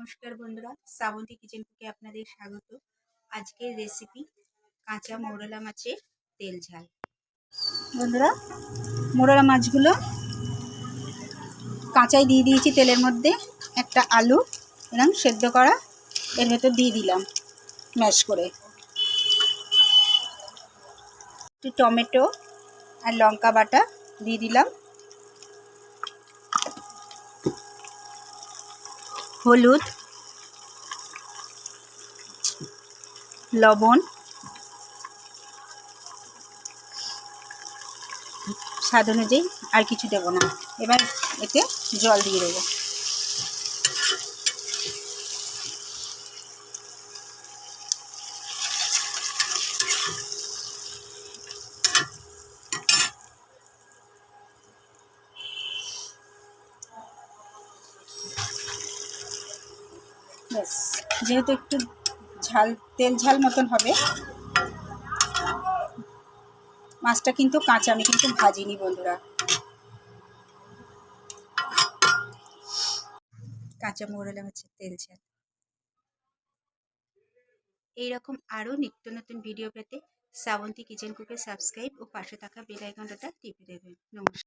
নমস্কার বন্ধুরা, শ্রাবন্তী কিচেন কুকে আপনাদের স্বাগত। আজকের রেসিপি কাঁচা মৌরলা মাছের তেল ঝাল। বন্ধুরা, মৌরলা মাছগুলো কাঁচাই দিয়ে দিয়েছি তেলের মধ্যে। একটা আলু এরকম সেদ্ধ করা এর ভেতর দিয়ে দিলাম ম্যাশ করে। একটু টমেটো আর লঙ্কা বাটা দিয়ে দিলাম, হলুদ, লবণ, স্বাদ অনুযায়ী, আর কিছু দেবো না। এবার এতে জল দিয়ে দেবো। ব্যাস, যেহেতু একটু ঝাল তেল ঝাল মতন হবে, মাছটা কিন্তু কাঁচা, আমি কিন্তু ভাজিনি বন্ধুরা। কাঁচা মৌরলা মাছের তেল ঝাল। এইরকম আরও নিত্য নতুন ভিডিও পেতে শ্রাবন্তী কিচেন কুকে সাবস্ক্রাইব ও পাশে থাকা বেল আইকনটা টিপে দেবেন। নমস্কার।